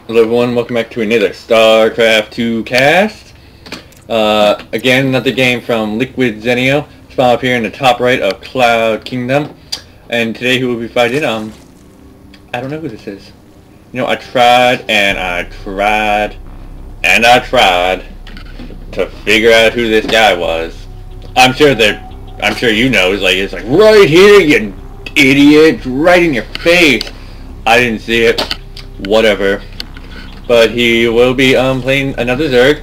Hello everyone, welcome back to another StarCraft 2 cast. Again, another game from Liquid.Zenio. Spawn up here in the top right of Cloud Kingdom. And today who will be fighting, I don't know who this is. You know, I tried to figure out who this guy was. I'm sure you know, it's like right here, you idiot, right in your face. I didn't see it. Whatever. But he will be playing another Zerg,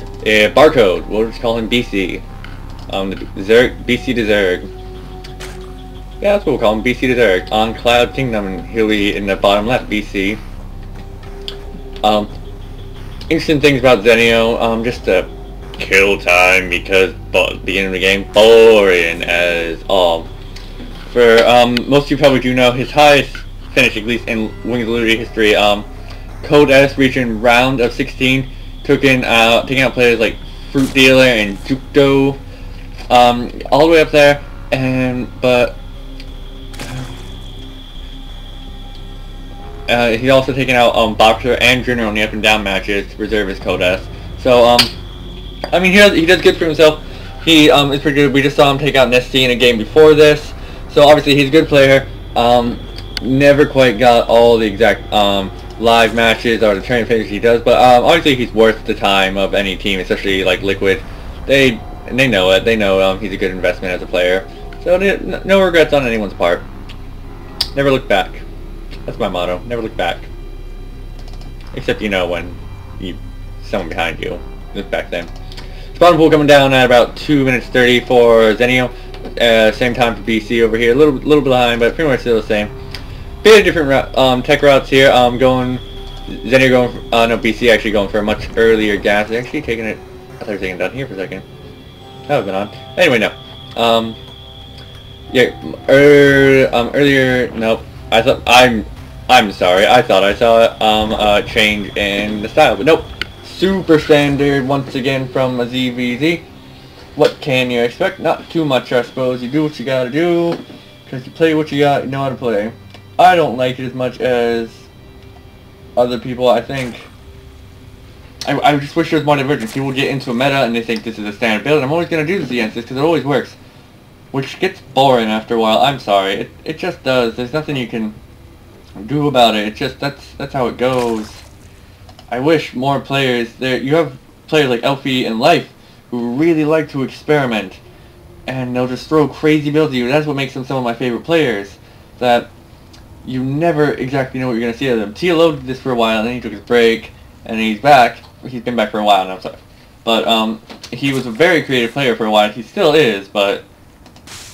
Barcode. We'll just call him BC. Zerg, BC to Zerg. Yeah, that's what we'll call him, BC to Zerg. On Cloud Kingdom, and he'll be in the bottom left, BC. Interesting things about Zenio, just to kill time because beginning of the game, boring as all. For most of you probably do know his highest finish, at least in Wings of Liberty history, Code S reaching round of 16, taking out players like Fruit Dealer and Jukdo, all the way up there, but he's also taken out Boxer and Junior on the up and down matches to preserve his Code S. So I mean he does good for himself. He is pretty good. We just saw him take out Nessie in a game before this, so obviously he's a good player. Never quite got all the exact live matches or the training finishes he does, but obviously he's worth the time of any team, especially like Liquid. They know it. They know he's a good investment as a player. So no regrets on anyone's part. Never look back. That's my motto. Never look back. Except when someone behind you. Look back then. Spawn pool coming down at about 2 minutes 30 for Zenio. Same time for BC over here. A little behind, but pretty much still the same. Bit of different tech routes here. Zenio going for, no, BC actually going for a much earlier gas. They're actually taking it. I thought they were taking it down here for a second. That would have been on. Anyway, no. Yeah, earlier, nope. I'm sorry. I thought I saw a change in the style, but nope. Super standard once again from a ZvZ. What can you expect? Not too much, I suppose. You do what you gotta do, because you play what you got, you know how to play. I don't like it as much as other people. I think I just wish there was more divergence. People get into a meta and they think this is a standard build, and I'm always going to do this against this because it always works. Which gets boring after a while. I'm sorry. It just does. There's nothing you can do about it. It's just, that's how it goes. I wish more players there. You have players like Elfie and Life who really like to experiment, and they'll just throw crazy builds at you. That's what makes them some of my favorite players. That you never exactly know what you're going to see of them. TLO did this for a while, and then he took his break, and he's back. He's been back for a while now, sorry. But he was a very creative player for a while. He still is, but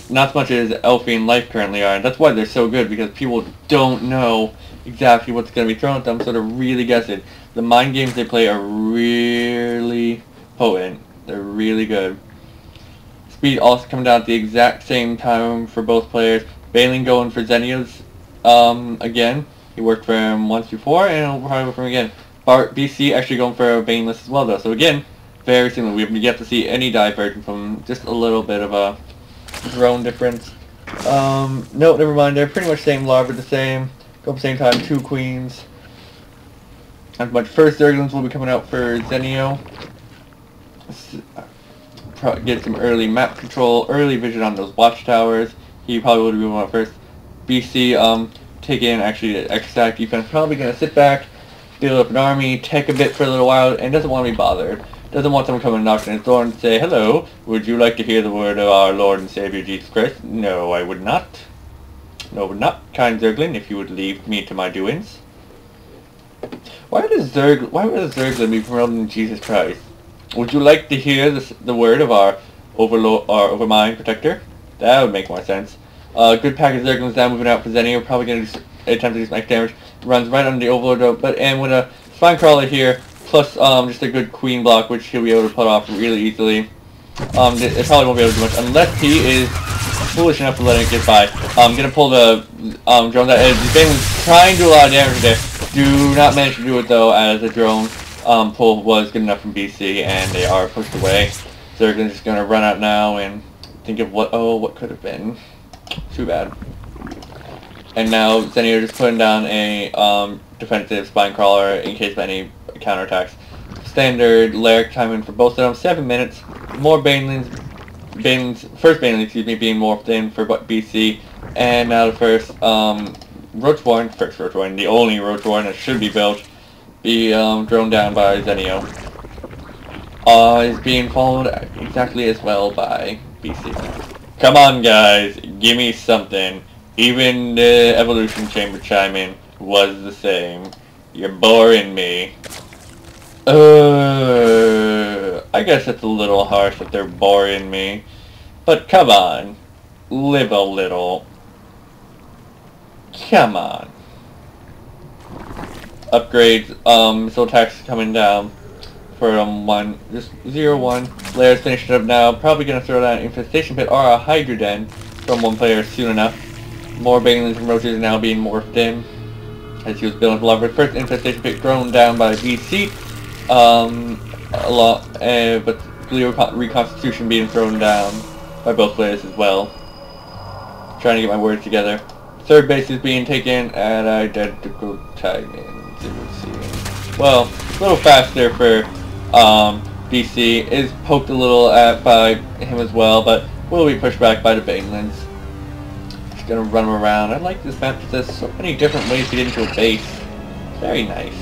not as much as Elfie and Life currently are. And that's why they're so good, because people don't know exactly what's going to be thrown at them, so they're really guessing. The mind games they play are really potent. They're really good. Speed also coming down at the exact same time for both players. Bailing going for Zenio's again. He worked for him once before, and he'll probably work for him again. BC actually going for a Baneless as well, though. So again, very similar. We have yet to see any divergence from just a little bit of a drone difference. No, never mind. They're pretty much same larva, the same. Go at the same time, 2 queens. As much first Zerglings will be coming out for Zenio. Get some early map control, early vision on those watchtowers. He probably would be one first. BC taking actually the extra defense, probably going to sit back, build up an army, tech a bit for a little while, and doesn't want to be bothered. Doesn't want someone coming and knocking on his door and say, "Hello, would you like to hear the word of our Lord and Savior Jesus Christ?" No, I would not. No, I would not, kind Zerglin, if you would leave me to my doings. Why would a Zerglin be promoting Jesus Christ? Would you like to hear the word of our Overlord, or Overmind Protector? That would make more sense. Good pack of Zerglings now moving out for Zenio. Probably going to attempt to do some damage. Runs right under the Overlord, and with a Spine Crawler here, plus just a good Queen block, which he'll be able to put off really easily. It probably won't be able to do much unless he is foolish enough to let it get by. I'm going to pull the drone that is trying to do a lot of damage there. Do not manage to do it though, as the drone pull was good enough from BC, and they are pushed away. So they're just going to run out now and think of what could have been. Too bad. And now Zenio just putting down a defensive spine crawler in case of any counterattacks. Standard Lyric timing for both of them, 7 minutes. More first Baneling, excuse me, being morphed in for BC, and now the first Roachborn, the only Roachborn that should be built, be drone down by Zenio. Is being followed exactly as well by BC. Come on guys, give me something. Even the evolution chamber chiming was the same. You're boring me. I guess it's a little harsh that they're boring me. But come on. Live a little. Come on. Upgrades, missile attacks coming down for 0-1. Layers finished up now. Probably gonna throw down an infestation pit or a Hydra Den from one player soon enough. More Banelings and Roaches are now being morphed in as he was building for love. First infestation pit thrown down by BC. But reconstitution being thrown down by both players as well. Trying to get my words together. Third base is being taken at identical timings. Well, a little faster for BC. Is poked a little at by him as well, but will be pushed back by the Banelings. Just gonna run him around. I like this map because there's so many different ways to get into a base. Very nice.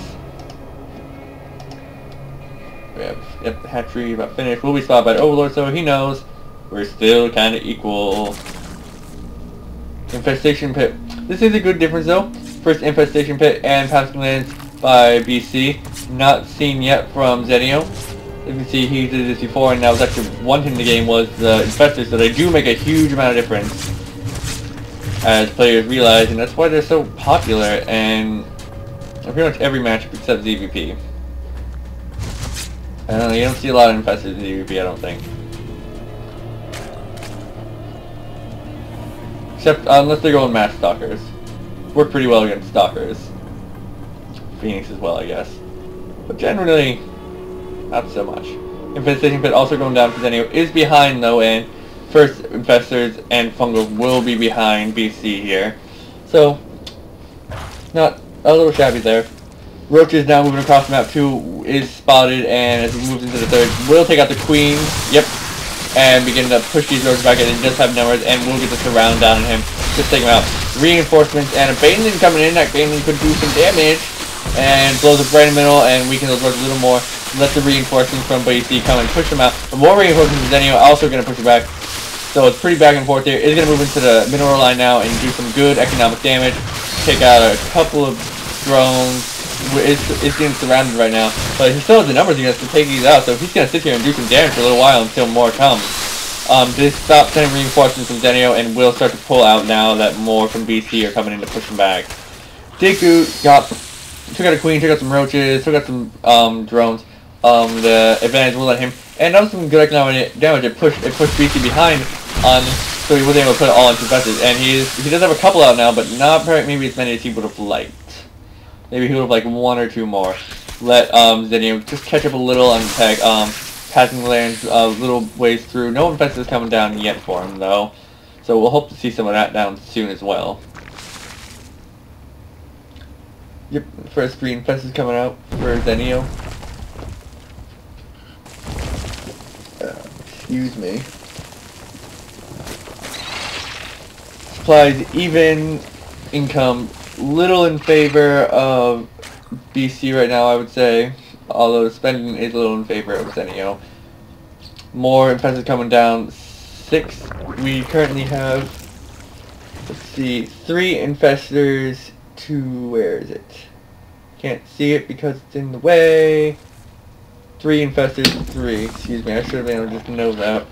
Yep, the hatchery about finished. Will be spotted by the Overlord, so he knows we're still kind of equal. Infestation pit. This is a good difference though. First infestation pit and passing lands by BC. Not seen yet from Zenio. You can see he did this before, and that was actually one thing in the game was the infestors, so they do make a huge amount of difference as players realize, and that's why they're so popular and pretty much every matchup except ZVP. I don't know, you don't see a lot of infestors in ZVP, I don't think. Except unless they're going Mass Stalkers. Work pretty well against Stalkers. Phoenix as well, I guess. But generally, not so much. Infestation pit also going down for Zenio is behind though, and first infestors and fungal will be behind BC here. So, not a little shabby there. Roach is now moving across the map too, is spotted, and as he moves into the third, will take out the queen, yep, and begin to push these roaches back, and he does have numbers, and will get the surround down on him, just take him out. Reinforcements, and a Baneling coming in, that Baneling could do some damage, and blows up right in the middle, and weaken those roaches a little more, let the reinforcements from BC come and push them out. But more reinforcements from Zenio, also going to push it back, so it's pretty back and forth here. It's going to move into the mineral line now, and do some good economic damage, take out a couple of drones. It's getting surrounded right now, but he still has the numbers he has to take these out, so he's going to sit here and do some damage for a little while until more comes. This stops sending reinforcements from Zenio and will start to pull out now that more from BC are coming in to push him back. Deku took out a queen, took out some roaches, took out some drones. The advantage will let him, and that was some good economic damage. It pushed BC behind so he wasn't able to put it all into infestors, and he does have a couple out now, but not maybe as many as he would have liked. Maybe he would have liked one or two more. Let Zenio just catch up a little on tech. Passing lands a little ways through. No infestors coming down yet for him though, so we'll hope to see some of that down soon as well. Yep, first 3 infestors coming out for Zenio. Excuse me. Supplies even, income little in favor of BC right now, I would say. Although spending is a little in favor of Zenio. More infestors coming down. 6. We currently have, let's see, 3 infestors to, where is it? Can't see it because it's in the way. 3 infestors to 3. Excuse me, I should have been able to just know that.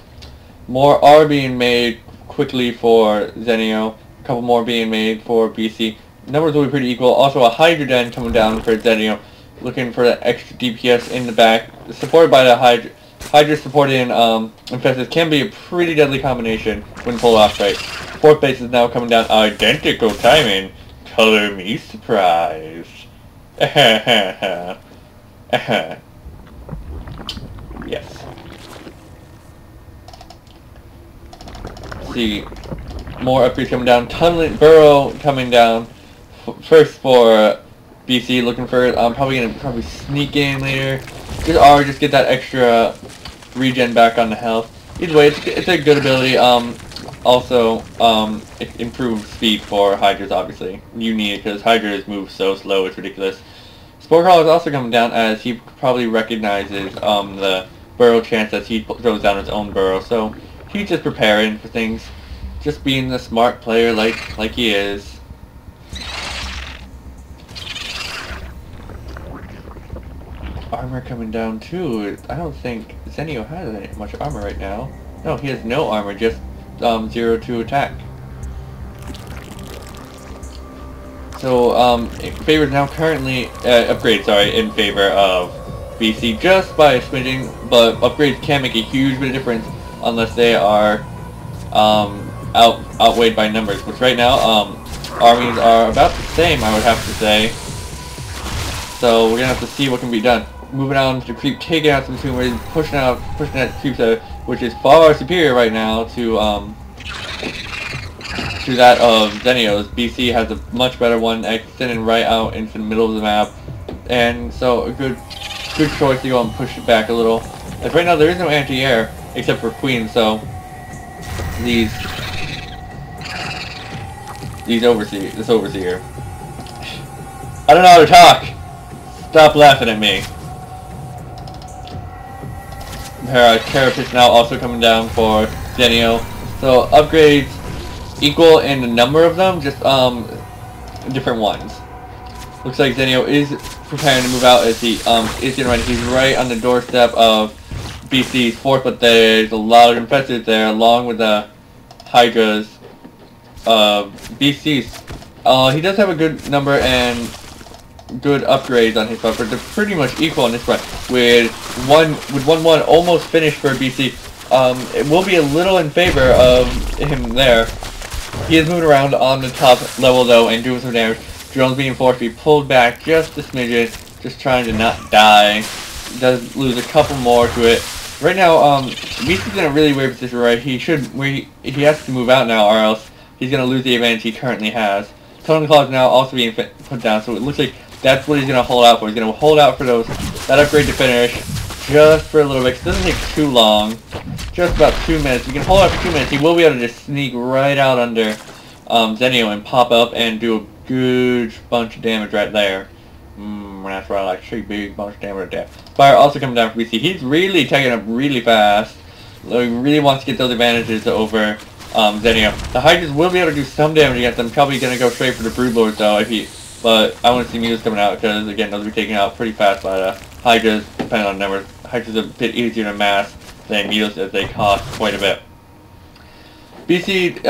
More are being made quickly for Zenio. A couple more being made for BC. Numbers will be pretty equal. Also a Hydra Den coming down for Zenio. Looking for that extra DPS in the back. Supported by the Hydra. Hydra supporting infestors can be a pretty deadly combination when pulled off right. 4th base is now coming down. Identical timing. Color me surprised. Yes. Let's see. More upgrades coming down. Tunneling Burrow coming down. First for BC looking for it. I'm probably gonna sneak in later, just get that extra regen back on the health. Either way, it's a good ability. Also, it improves speed for Hydras. Obviously, you need it because Hydras move so slow. It's ridiculous. Spore Crawl is also coming down as he probably recognizes the burrow chance as he throws down his own burrow. So he's just preparing for things, just being the smart player like he is. Armor coming down too. I don't think Zenio has any much armor right now. No, he has no armor, just 0 to attack. So favor now currently upgrade. Sorry, in favor of BC just by a smidgen, but upgrades can make a huge bit of difference unless they are outweighed by numbers. Which right now armies are about the same, I would have to say. So we're gonna have to see what can be done. Moving on to creep, taking out some tumors, pushing that creep, which is far superior right now to that of Zenio's. BC has a much better one, extending right out into the middle of the map, and so a good choice to go and push it back a little. As right now there is no anti-air except for Queen, so this overseer. I don't know how to talk. Stop laughing at me. Carapace now also coming down for Zenio. So upgrades equal in the number of them, just different ones. Looks like Zenio is preparing to move out as he is getting ready. He's right on the doorstep of BC's fort, but there's a lot of infestors there, along with the Hydras. BC's he does have a good number and good upgrades on his front, but they're pretty much equal on this front. With 1-1 almost finished for BC, it will be a little in favor of him there. He is moving around on the top level though and doing some damage. Drone's being forced to be pulled back just a smidgen, just trying to not die. Does lose a couple more to it. Right now, BC's in a really weird position, right? He has to move out now, or else he's gonna lose the advantage he currently has. Totem Claw is now also being put down, so it looks like that's what he's going to hold out for. He's going to hold out for that upgrade to finish just for a little bit. It doesn't take too long. Just about 2 minutes. You can hold out for 2 minutes. He will be able to just sneak right out under Zenio and pop up and do a good bunch of damage right there. That's right, like a big bunch of damage right there. Fire also coming down for BC. He's really taking up really fast. He really wants to get those advantages over Zenio. The Hydras will be able to do some damage against them. Probably going to go straight for the Broodlords though, but I want to see Muse coming out because, again, those will be taken out pretty fast by the Hydras, depending on numbers. Hydras are a bit easier to mass than Muse as they cost quite a bit. BC,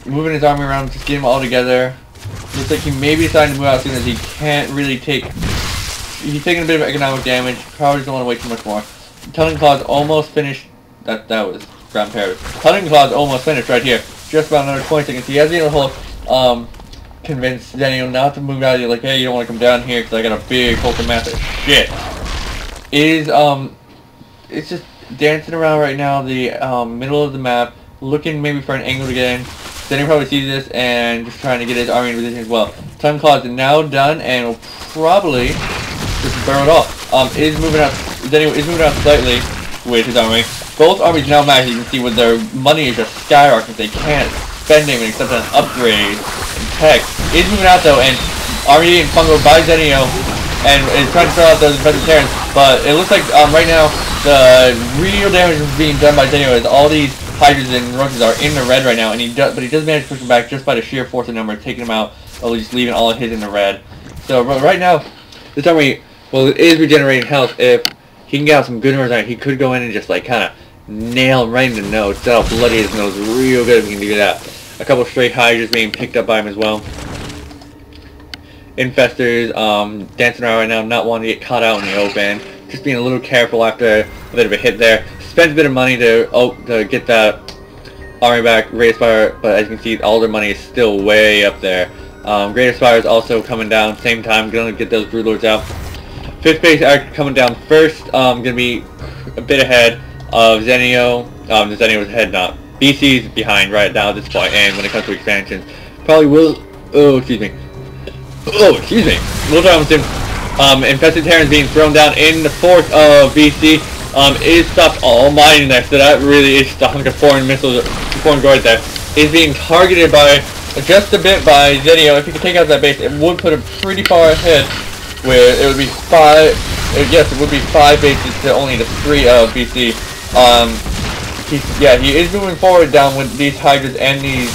moving his army around, just getting them all together. Looks like he may be deciding to move out soon as he can't really take... He's taking a bit of economic damage. Probably doesn't want to wait too much more. Tongue Claw's almost finished. That was Ground Paris. Tongue Claw's almost finished right here. Just about another 20 seconds. He has the whole, convince Zenio not to move out. You're like, hey, you don't want to come down here because I got a big hulking massive shit. It's just dancing around right now, the middle of the map, looking maybe for an angle to get in. Zenio probably sees this and just trying to get his army in position as well. Tongue Claw is now done and will probably just burrow it off. Zenio is moving out slightly with his army. Both armies now match. You can see with their money is just skyrocketing. They can't spend anything except an upgrade. Tech is moving out though, and army being fungoed by Zenio, and is trying to throw out those infected Terrans, but it looks like right now the real damage is being done by Zenio as all these Hydras and Roaches are in the red right now, and he does manage to push them back just by the sheer force of number, taking them out, or just leaving all of his in the red. So right now, this army, well, it is regenerating health. If he can get out some good numbers, he could go in and just like kind of nail him right in the nose, that'll bloody his nose real good if he can do that. A couple straight Hydras being picked up by him as well. Infestors dancing around right now, not wanting to get caught out in the open. Just being a little careful after a bit of a hit there. Spends a bit of money to get that army back. Great Spire, but as you can see, all their money is still way up there. Greater Spire is also coming down. Same time, gonna get those Broodlords out. 5th base are coming down first. Gonna be a bit ahead of Zenio. Zenio's ahead now. BC's behind right now at this point, and when it comes to expansions, probably will. Oh, excuse me. Oh, excuse me. Little Robinson. Infested Terrans being thrown down in the 4th of BC. Is stopped almighty next, so that really is stopping like a foreign missile, foreign droid there. Is being targeted by just a bit by Zenio. If he could take out that base, it would put him pretty far ahead, where it would be 5, yes, it would be 5 bases to only the 3 of BC. He is moving forward down with these Hydras and these,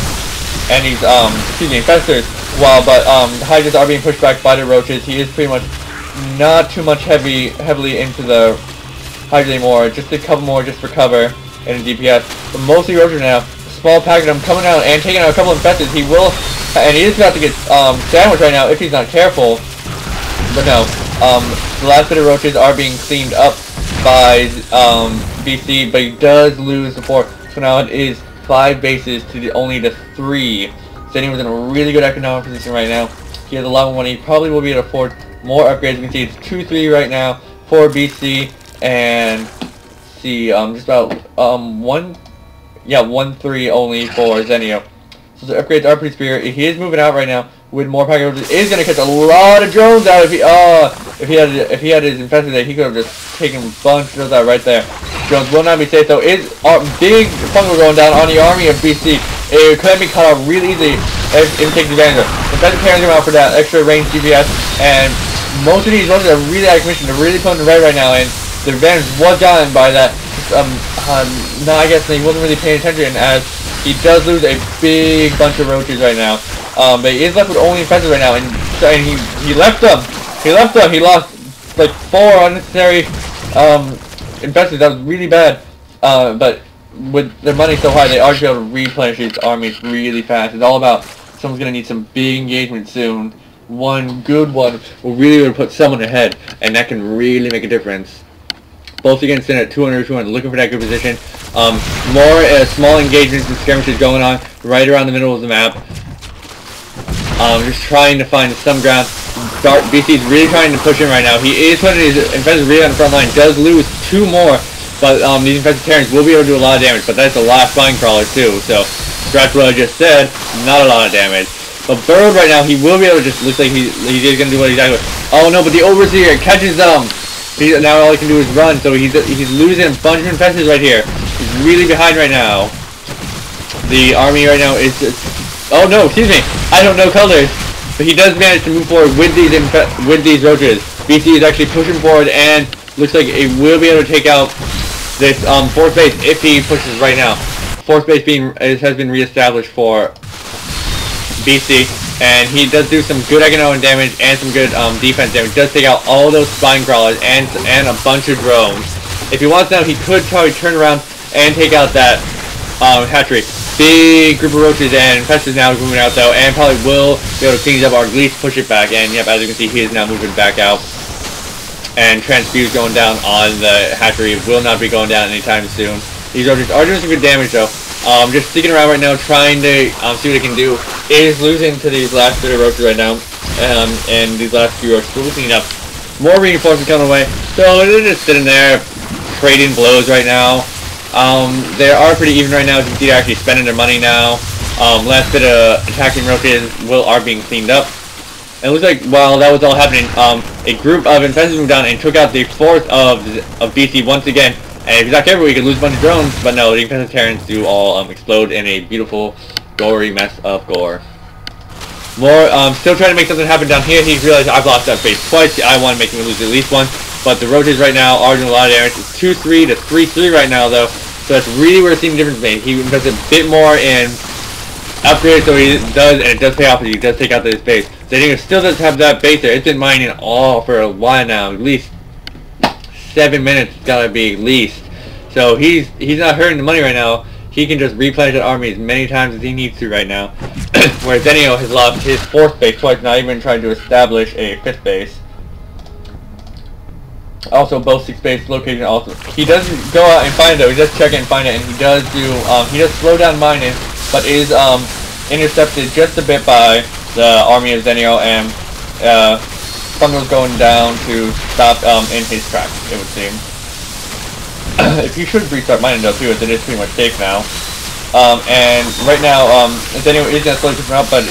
Infestors, but the Hydras are being pushed back by the Roaches. He is pretty much not too much heavily into the Hydra anymore, just a couple more just for cover and a DPS. But mostly Roaches now. Small packet of them coming out and taking out a couple of Infestors. He will, and he is about to get sandwiched right now if he's not careful. But no, the last bit of Roaches are being cleaned up by BC, but he does lose the 4. So now it is 5 bases to only the 3. Zenio was in a really good economic position right now. He has a lot of money. He probably will be able to afford more upgrades. You can see it's 2-3 right now for BC, and see just about 1-3 only for Zenio. So the upgrades are pretty superior. He is moving out right now with more packages. Is going to catch a lot of drones out if he had his infested there. He could have just taken a bunch of those out right there. Drones will not be safe though. Is big fungal going down on the army of BC. It could be cut off really easily if it takes advantage of it. Infested carrying him out for that extra range GPS, and most of these ones are really out of commission. They're really putting the red right now, and the advantage was gotten by that. No, I guess he wasn't really paying attention, as he does lose a big bunch of Roaches right now. But he is left with only Infested right now, and he left them. He lost like 4 unnecessary Infested. That was really bad. But with their money so high, they are able to replenish these armies really fast. It's all about someone's gonna need some big engagement soon. One good one will really put someone ahead, and that can really make a difference. Both against in at 200, looking for that good position. More small engagements and skirmishes going on right around the middle of the map. Just trying to find some ground. BC is really trying to push in right now. He is putting his Infested really on the front line. Does lose 2 more, but these Infested Terrans will be able to do a lot of damage. But that's the last Spine Crawler too. So, scratch what I just said. Not a lot of damage. But Bird right now, he will be able to just, looks like he is going to do what exactly. Oh no, but the Overseer catches them. Now all he can do is run, so he's losing a bunch of Infestors right here. He's really behind right now. The army right now is just, oh no, excuse me, I don't know colors. But he does manage to move forward with these Roaches. BC is actually pushing forward, and looks like it will be able to take out this 4th base if he pushes right now. 4th base has been reestablished for BC, and he does do some good economic damage and some good defense damage. He does take out all those Spine Crawlers and a bunch of drones. If he wants now, he could probably turn around and take out that hatchery. Big group of Roaches and Infestors now moving out though, and probably will be able to clean it up or at least push it back. And yep, as you can see, he is now moving back out. And Transfuse going down on the hatchery will not be going down anytime soon. These Roaches are doing some good damage though. Just sticking around right now, trying to see what he can do. Is losing to these last bit of Roaches right now, and these last few Roaches will be cleaning up. More reinforcements coming away, so they're just sitting there, trading blows right now. They are pretty even right now. As you can see, they're actually spending their money now. Last bit of attacking Roaches are being cleaned up. And it looks like while that was all happening, a group of Infestors moved down and took out the 4th of BC once again. And if he's not careful, he could lose a bunch of drones, but no, the Infested Terrans do all explode in a beautiful, gory mess of gore. More, still trying to make something happen down here. He realized I've lost that base twice. I want to make him lose at least one. But the Roaches right now are doing a lot of damage. It's 2-3 to 3-3 right now, though. So that's really where the difference is made. He invested a bit more in upgrades, so he does, and it does pay off. He does take out this base. Zenio still does have that base there. It's been mining all for a while now, at least 7 minutes. It's gotta be at least. So he's not hurting the money right now. He can just replenish that army as many times as he needs to right now. Whereas Zenio has lost his 4th base twice, not even trying to establish a 5th base. Also, both 6 base location also. He doesn't go out and find it though. He does check it and find it, and he does slow down mining, but is intercepted just a bit by the army of Zenio, and Fungal's going down to stop in his tracks, it would seem. If you should restart mining though too, as it is pretty much safe now. And right now, Zenio is going to slowly push him out, but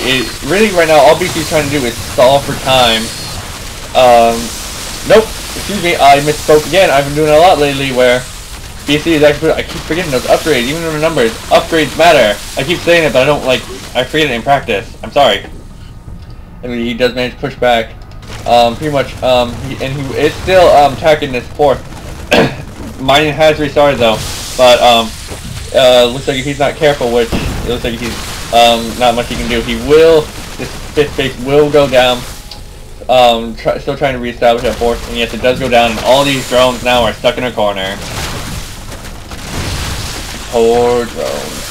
really right now all BC is trying to do is stall for time. Nope. Excuse me, I misspoke again. I've been doing it a lot lately where BC is actually, I keep forgetting those upgrades, even in the numbers. Upgrades matter. I keep saying it, but I don't, like, I forget it in practice. I'm sorry. I mean, he does manage to push back. Pretty much, he is still, attacking this fourth. Mining has restarted, though. But, looks like if he's not careful, which it looks like he's, not much he can do. He will, this fifth base will go down. Still trying to reestablish that fourth, and yes, it does go down, and all these drones now are stuck in a corner. Poor drones.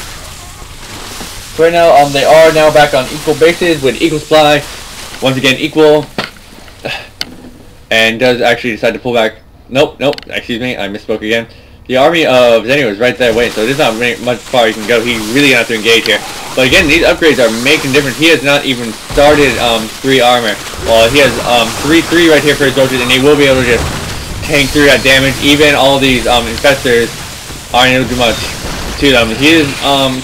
So right now, they are now back on equal bases with equal supply. Once again, equal. And does actually decide to pull back. Nope, excuse me, I misspoke again. The army of Zenio is right that way, so there's not much far he can go. He really gonna have to engage here. But again, these upgrades are making a difference. He has not even started 3 armor. Well, he has 3 right here for his roaches, and he will be able to just tank through that damage. Even all these infestors aren't able to do much to them. He is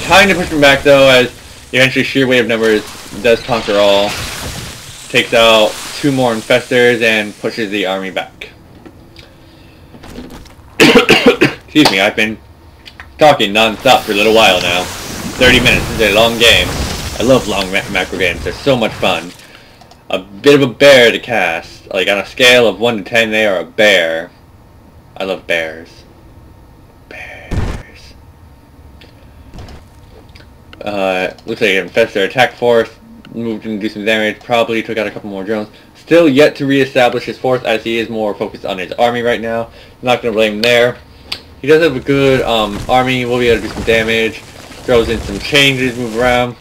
kind of pushing back though, as eventually sheer weight of numbers does conquer all. Takes out 2 more infestors and pushes the army back. Excuse me, I've been talking non-stop for a little while now. 30 minutes is a long game. I love long macro games. They're so much fun. A bit of a bear to cast. Like on a scale of 1 to 10, they are a bear. I love bears. Bears. Looks like an infestor attack force. Moved in to do some damage. Probably took out a couple more drones. Still yet to reestablish his force, as he is more focused on his army right now. Not going to blame him there. He does have a good army. He will be able to do some damage. Throws in some changes, move around.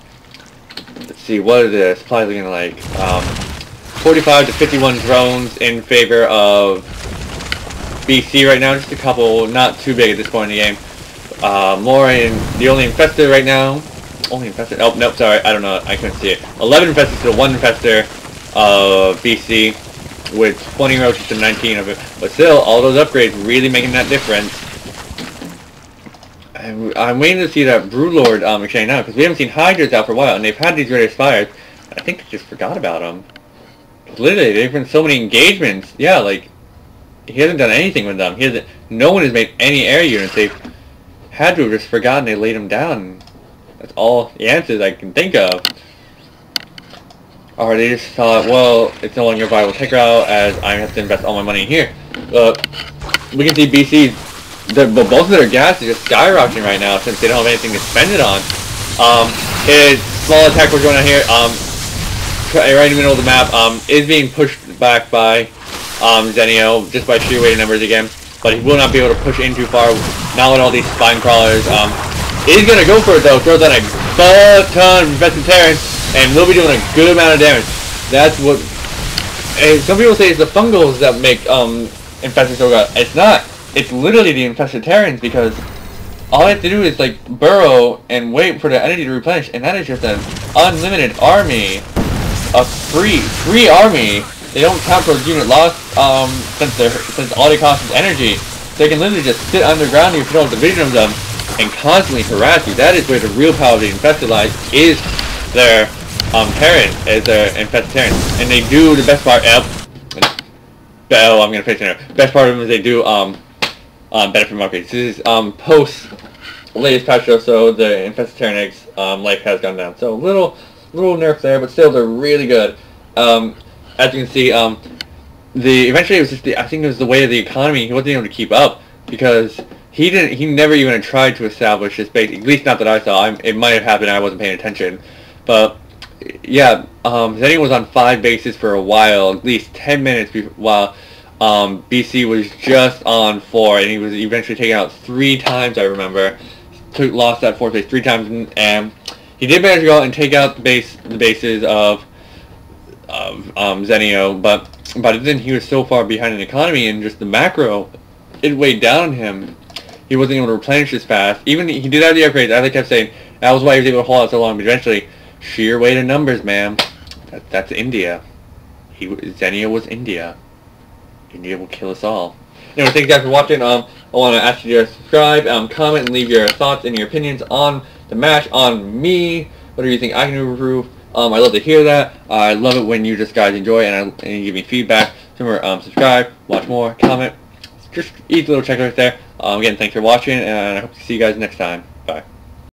Let's see, what are the supplies looking like? 45 to 51 drones in favor of BC right now. Just a couple, not too big at this point in the game. More in the only infestor right now. Only infestor? Oh, nope, sorry, I don't know. I couldn't see it. 11 infestors to 1 infestor of BC with 20 roaches to 19 of it. But still, all those upgrades really making that difference. I'm waiting to see that Broodlord exchange now, because we haven't seen Hydras out for a while, and they've had these Raiders fired. I think they just forgot about them. Literally, there've been so many engagements. Yeah, like, he hasn't done anything with them. No one has made any air units. They've had to have just forgotten they laid them down. That's all the answers I can think of. Or they just thought, well, it's no longer a viable tech route, as I have to invest all my money in here. We can see BC. Both of their gas is just skyrocketing right now since they don't have anything to spend it on. His small attack we're going on here, right in the middle of the map, is being pushed back by Zenio just by sheer weight of numbers again. But he will not be able to push in too far. Not with all these spine crawlers. He's gonna go for it though. Throws out a butt ton of infested Terrans, and will be doing a good amount of damage. That's what. Some people say it's the fungals that make infested so good. It's not. It's literally the infested Terrans, because all I have to do is like burrow and wait for the energy to replenish, and that is just an unlimited army, a free army. They don't count towards unit loss since all they cost is energy. They can literally just sit underground if you don't have division of them and constantly harass you. That is where the real power of the infested lies, is their Terran, is their infested Terrans, and they do the best part. Oh, I'm gonna fix it now. Best part of them is they do benefit from upgrades. This is post latest patch, so the infested Terranics life has gone down. So little nerf there, but still they're really good. As you can see, eventually it was just I think it was the way of the economy. He wasn't able to keep up, because he never even tried to establish his base. At least not that I saw. It might have happened. I wasn't paying attention, but yeah, Zenio was on 5 bases for a while, at least 10 minutes while BC was just on 4, and he was eventually taken out 3 times, I remember. Lost that 4th base 3 times, and he did manage to go out and take out the bases of Zenio, but then he was so far behind in the economy and just the macro, it weighed down on him. He wasn't able to replenish as fast. Even he did have the upgrades, as I kept saying. That was why he was able to hold out so long, but eventually, sheer weight of numbers, man. That's India. Zenio was India. India will kill us all. Anyway, thanks guys for watching. I want to ask you to subscribe, comment, and leave your thoughts and your opinions on the match, on me. What do you think I can improve? I love to hear that. I love it when you just guys enjoy and you give me feedback. So remember, subscribe, watch more, comment. Just easy little checklist there. Again, thanks for watching, and I hope to see you guys next time. Bye.